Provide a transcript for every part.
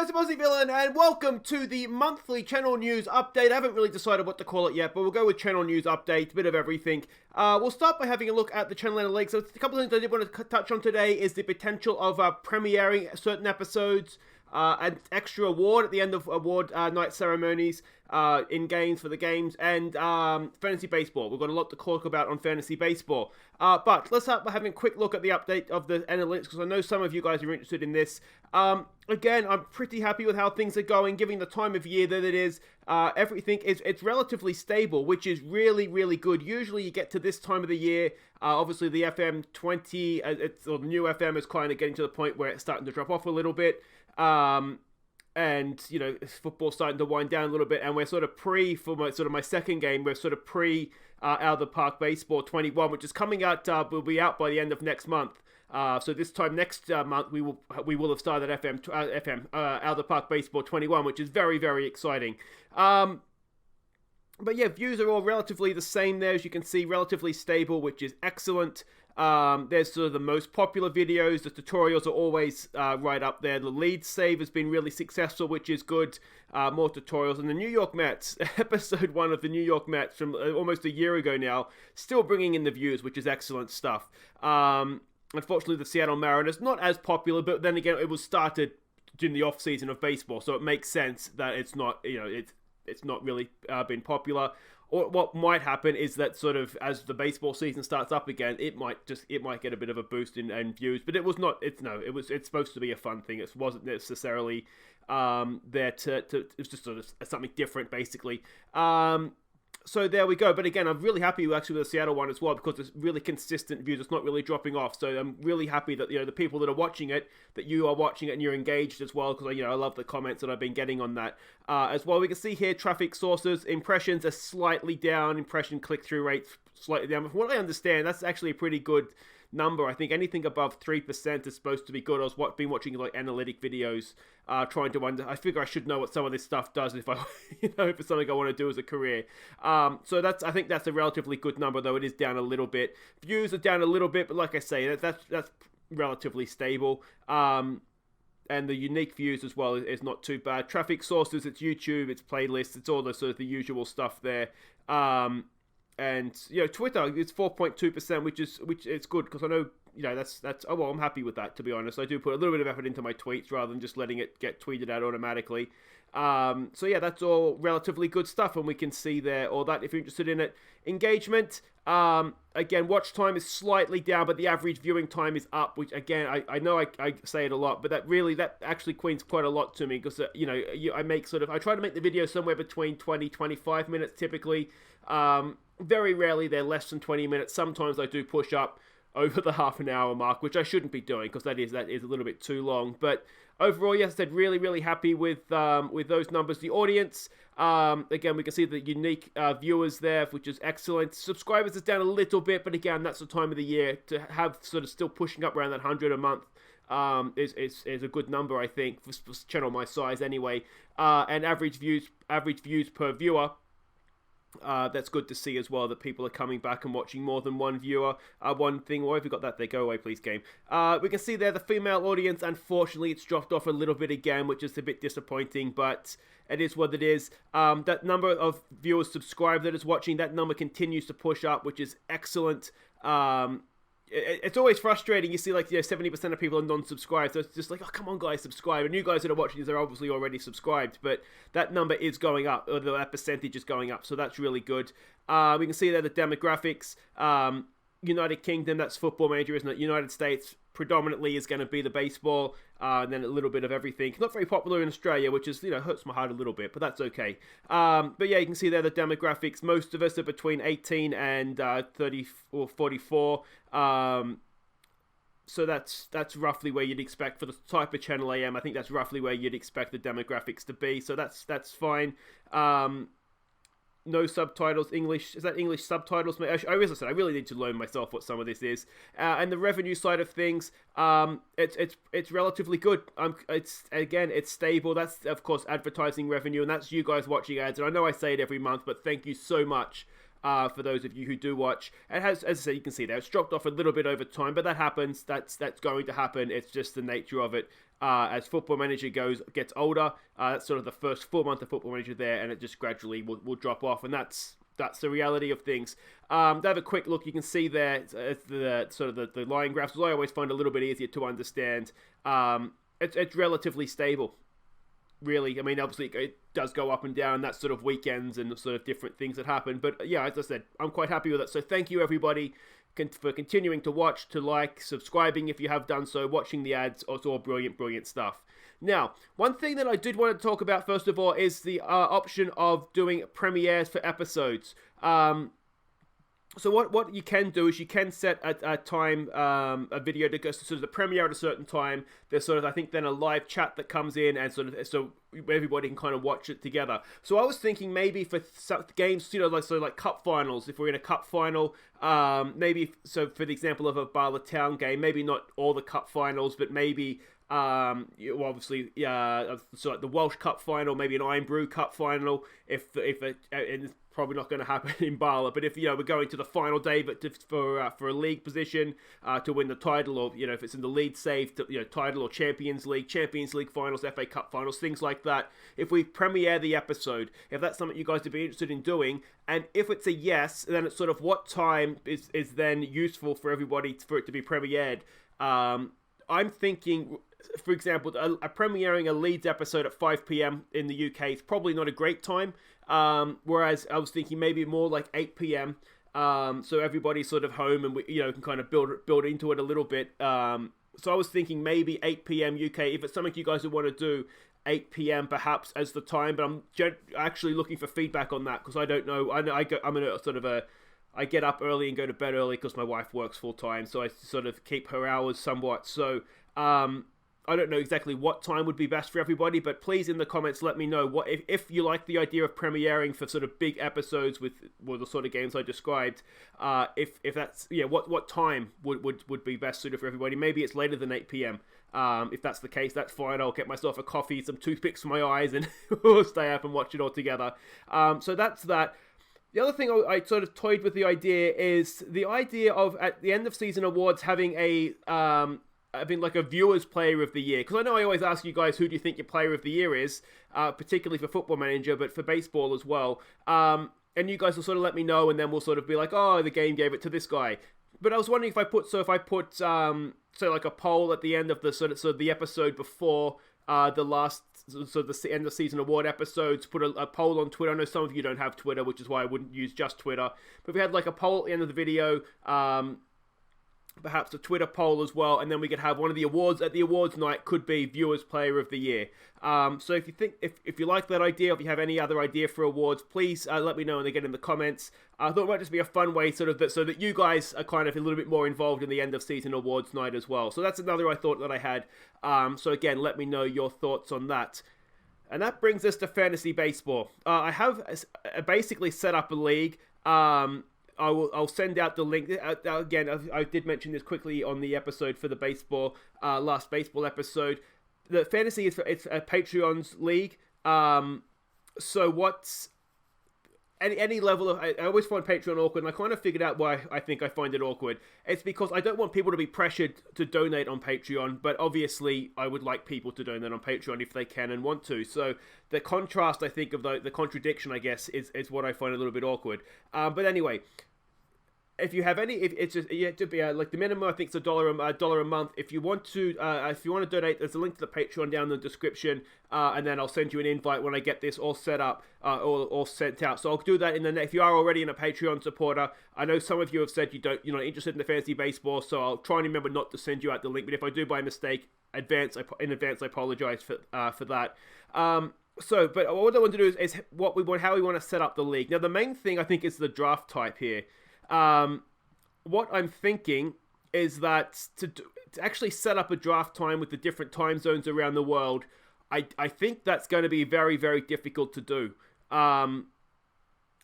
guys, I'm Aussie Villain, and welcome to the monthly channel news update. I haven't really decided what to call it yet, but we'll go with channel news update, a bit of everything. We'll start by having a look at the channel analytics. So a couple of things I did want to touch on today is the potential of premiering certain episodes, an extra award at the end of award night ceremonies, in games for the games, and fantasy baseball. We've got a lot to talk about on fantasy baseball. But let's start by having a quick look at the update of the analytics, because I know some of you guys are interested in this. Again, I'm pretty happy with how things are going, given the time of year that it is. Everything it's relatively stable, which is really, really good. Usually you get to this time of the year, obviously the FM 20, or the new FM is kind of getting to the point where it's starting to drop off a little bit. And, you know, football's starting to wind down a little bit, and we're sort of for my second game, we're sort of out of the park baseball 21, which is coming out, will be out by the end of next month. So this time next month, we will have started FM out of the park baseball 21, which is very, very exciting. But yeah, views are all relatively the same there, as you can see, relatively stable, which is excellent. There's sort of the most popular videos. The tutorials are always right up there. The lead save has been really successful, which is good. More tutorials. And the New York Mets, episode 1 of the New York Mets from almost a year ago now, still bringing in the views, which is excellent stuff. Unfortunately, the Seattle Mariners, not as popular, but then again, it was started during the off-season of baseball, so it makes sense that it's not, it's not really been popular. Or what might happen is that sort of as the baseball season starts up again, it might get a bit of a boost in views. But it was not. It's supposed to be a fun thing. It wasn't necessarily there to. It was just sort of something different, basically. So there we go. But again, I'm really happy actually with the Seattle one as well, because it's really consistent views. It's not really dropping off. So I'm really happy that, the people that are watching it, that you are watching it and you're engaged as well, because I love the comments that I've been getting on that as well. We can see here traffic sources, impressions are slightly down, impression click-through rates slightly down. But from what I understand, that's actually a pretty good number. I think anything above 3% is supposed to be good. I've been watching like analytic videos, trying to I figure I should know what some of this stuff does if I, if it's something I want to do as a career. So I think that's a relatively good number, though it is down a little bit. Views are down a little bit, but like I say, that's relatively stable. And the unique views as well is not too bad. Traffic sources, it's YouTube, it's playlists, it's all the sort of the usual stuff there. And Twitter, it's 4.2%, which is good, because I know that's I'm happy with that, to be honest. I do put a little bit of effort into my tweets rather than just letting it get tweeted out automatically. So yeah, that's all relatively good stuff, and we can see there all that if you're interested in it. Engagement, again, watch time is slightly down, but the average viewing time is up, which again, I know I say it a lot, but that actually means quite a lot to me, because I try to make the video somewhere between 20-25 minutes typically. Very rarely they're less than 20 minutes. Sometimes I do push up over the half an hour mark, which I shouldn't be doing, because that is a little bit too long. But overall, yes, I said really, really happy with those numbers. The audience, again, we can see the unique viewers there, which is excellent. Subscribers is down a little bit, but again, that's the time of the year to have sort of still pushing up around that 100 a month. Is a good number, I think, for channel my size anyway. And average views per viewer. That's good to see as well, that people are coming back and watching more than one viewer. One thing, why have you got that there? Go away, please, game. We can see there the female audience, unfortunately, it's dropped off a little bit again, which is a bit disappointing, but it is what it is. That number of viewers subscribed that is watching, that number continues to push up, which is excellent. It's always frustrating. You see, 70% of people are non-subscribed, so it's just like, oh, come on, guys, subscribe. And you guys that are watching these are obviously already subscribed, but that number is going up, or that percentage is going up, so that's really good. We can see there the demographics. United Kingdom, that's Football Manager, isn't it? United States predominantly is going to be the baseball, and then a little bit of everything. Not very popular in Australia, which is, hurts my heart a little bit, but that's okay. But yeah, you can see there the demographics. Most of us are between 18 and 30 or 44. So that's roughly where you'd expect for the type of channel I am. I think that's roughly where you'd expect the demographics to be. So that's fine. No subtitles, English. Is that English subtitles? As I said, I really need to learn myself what some of this is. And the revenue side of things, it's relatively good. It's stable. That's of course advertising revenue, and that's you guys watching ads. And I know I say it every month, but thank you so much for those of you who do watch. It has, as I said, you can see there, it's dropped off a little bit over time, but that happens. That's going to happen. It's just the nature of it. As Football Manager gets older, that's sort of the first full month of Football Manager there, and it just gradually will drop off, and that's the reality of things. To have a quick look, you can see there the sort of the line graphs, which I always find a little bit easier to understand. It's relatively stable, really. I mean, obviously it does go up and down. That's sort of weekends and sort of different things that happen. But yeah, as I said, I'm quite happy with it. So thank you, everybody, for continuing to watch, to like, subscribing if you have done so, watching the ads. It's all brilliant, brilliant stuff. Now, one thing that I did want to talk about, first of all, is the option of doing premieres for episodes. So what you can do is you can set a time, a video to go, so the premiere at a certain time. There's sort of, I think, then a live chat that comes in, and sort of, so everybody can kind of watch it together. So I was thinking maybe for some games, like cup finals, if we're in a cup final, maybe, so for the example of a Bala Town game, maybe not all the cup finals, but maybe, obviously, so like the Welsh Cup final, maybe an Iron Brew Cup final, and it's probably not going to happen in Bala, but if, we're going to the final day, but for a league position, to win the title, or, if it's in the lead save, title or Champions League finals, FA Cup finals, things like that, if we premiere the episode, if that's something you guys would be interested in doing, and if it's a yes, then it's sort of what time is then useful for everybody for it to be premiered. I'm thinking, for example, premiering a Leeds episode at 5 p.m. in the UK is probably not a great time. Whereas I was thinking maybe more like 8 p.m. So everybody's sort of home, and we, can kind of build into it a little bit. So I was thinking maybe 8 p.m. UK. If it's something you guys would want to do, 8 p.m. perhaps as the time. But I'm actually looking for feedback on that, because I don't know. I'm in a sort of I get up early and go to bed early because my wife works full time, so I sort of keep her hours somewhat. So I don't know exactly what time would be best for everybody, but please in the comments let me know what if you like the idea of premiering for sort of big episodes with the sort of games I described. If that's what time would be best suited for everybody. Maybe it's later than 8 p.m. If that's the case, that's fine. I'll get myself a coffee, some toothpicks for my eyes, and we'll stay up and watch it all together. So that's that. The other thing I sort of toyed with the idea is the idea of, at the end of season awards, having like a viewer's player of the year. Because I know I always ask you guys, who do you think your player of the year is, particularly for Football Manager, but for baseball as well. And you guys will sort of let me know, and then we'll sort of be like, oh, the game gave it to this guy. But I was wondering if I put say like a poll at the end of the sort of the episode before the last, so the end of season award episodes, put a poll on Twitter. I know some of you don't have Twitter, which is why I wouldn't use just Twitter. But if we had like a poll at the end of the video, perhaps a Twitter poll as well, and then we could have one of the awards at the awards night could be Viewers Player of the Year. So if you think, if you like that idea, if you have any other idea for awards, please let me know and again in the comments. I thought it might just be a fun way so that you guys are kind of a little bit more involved in the end of season awards night as well. So that's another thought that I had. So again, let me know your thoughts on that. And that brings us to fantasy baseball. I have basically set up a league. I'll send out the link. Again, I did mention this quickly on the episode for the baseball, last baseball episode. The fantasy it's a Patreon's league. So what's any level of, I always find Patreon awkward, and I kind of figured out why I think I find it awkward. It's because I don't want people to be pressured to donate on Patreon, but obviously I would like people to donate on Patreon if they can and want to. So the contrast, I think, of the contradiction, I guess, is what I find a little bit awkward. But anyway, if you have any, it's just, you have to be like the minimum, I think it's $1 a month. If you want to donate, there's a link to the Patreon down in the description, and then I'll send you an invite when I get this all set up, all sent out. So I'll do that if you are already a Patreon supporter. I know some of you have said you're not interested in the fantasy baseball, so I'll try and remember not to send you out the link. But if I do by mistake, in advance, I apologize for that. But what I want to do is how we want to set up the league. Now, the main thing I think is the draft type here. What I'm thinking is that to actually set up a draft time with the different time zones around the world, I think that's going to be very, very difficult to do. I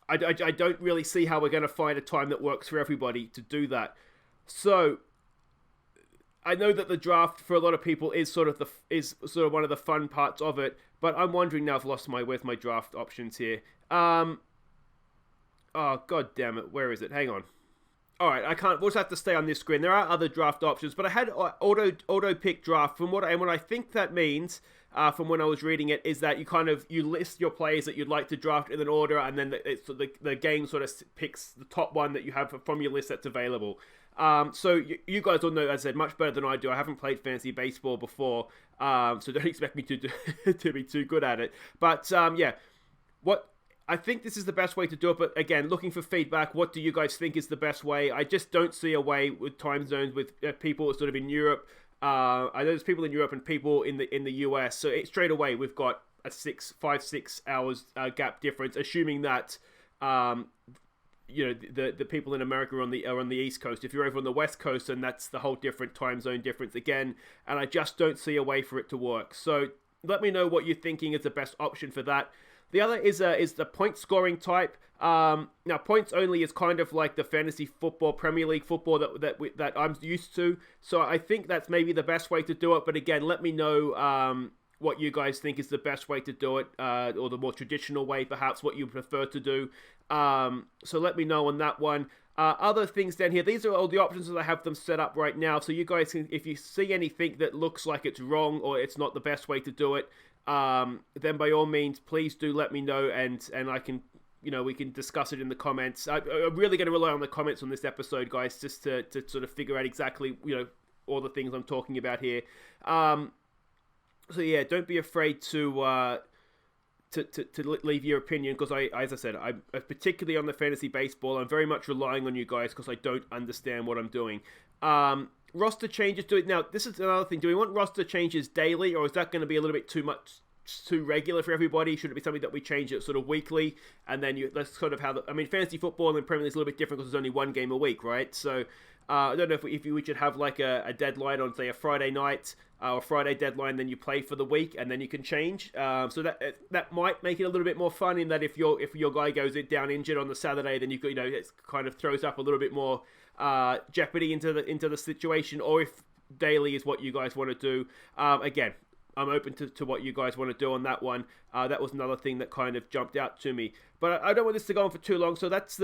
don't really see how we're going to find a time that works for everybody to do that. So I know that the draft for a lot of people is sort of one of the fun parts of it, but I'm wondering now, where's my draft options here. Oh, god damn it. Where is it? Hang on. All right, I can't. We'll just have to stay on this screen. There are other draft options, but I had auto pick draft. What I think that means, from when I was reading it, is that you list your players that you'd like to draft in an order, and then the game sort of picks the top one that you have from your list that's available. So you guys all know, as I said, much better than I do. I haven't played fantasy baseball before, so don't expect me to be too good at it. But yeah, what. I think this is the best way to do it, but again, looking for feedback. What do you guys think is the best way? I just don't see a way with time zones with people sort of in Europe. I know there's people in Europe and people in the US, so straight away we've got a 5-6 hours gap difference, assuming that the people in America are on the East Coast. If you're over on the West Coast, then that's the whole different time zone difference again, and I just don't see a way for it to work. So let me know what you're thinking is the best option for that. The other is the point scoring type. Now, points only is kind of like the fantasy football, Premier League football that I'm used to. So I think that's maybe the best way to do it. But again, let me know what you guys think is the best way to do it, or the more traditional way, perhaps what you prefer to do. So let me know on that one. Other things down here, these are all the options that I have them set up right now. So you guys can, if you see anything that looks like it's wrong or it's not the best way to do it, then by all means, please do let me know, and I can, we can discuss it in the comments. I'm really going to rely on the comments on this episode, guys, just to sort of figure out exactly, all the things I'm talking about here. So yeah, don't be afraid to leave your opinion, because as I said, I'm particularly on the fantasy baseball. I'm very much relying on you guys because I don't understand what I'm doing. Roster changes. Now, this is another thing. Do we want roster changes daily, or is that going to be a little bit too regular for everybody? Should it be something that we change it sort of weekly? And then that's sort of how fantasy football and Premier League is a little bit different because there's only one game a week, right? So I don't know if we should have like a deadline on, say, a Friday night or Friday deadline, then you play for the week and then you can change. So that might make it a little bit more fun, in that if your guy goes down injured on the Saturday, then it kind of throws up a little bit more jeopardy into the situation. Or if daily is what you guys want to do, again, I'm open to what you guys want to do on that one. That was another thing that kind of jumped out to me. But I don't want this to go on for too long. So that's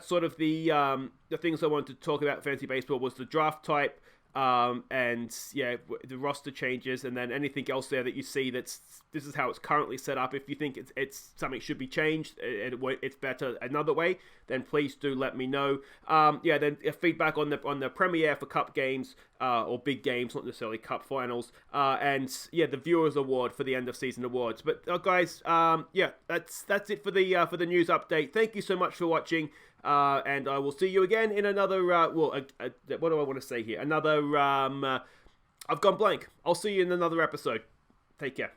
sort of the things I wanted to talk about. Fantasy baseball was the draft type, and yeah, the roster changes, and then anything else there that you see this is how it's currently set up. If you think it's something should be changed and it's better another way, then please do let me know. Then feedback on the premiere for cup games, or big games, not necessarily cup finals, and yeah, the viewers award for the end of season awards. But guys, that's it for the news update. Thank you so much for watching. And I will see you again in another, what do I want to say here? Another, I've gone blank. I'll see you in another episode. Take care.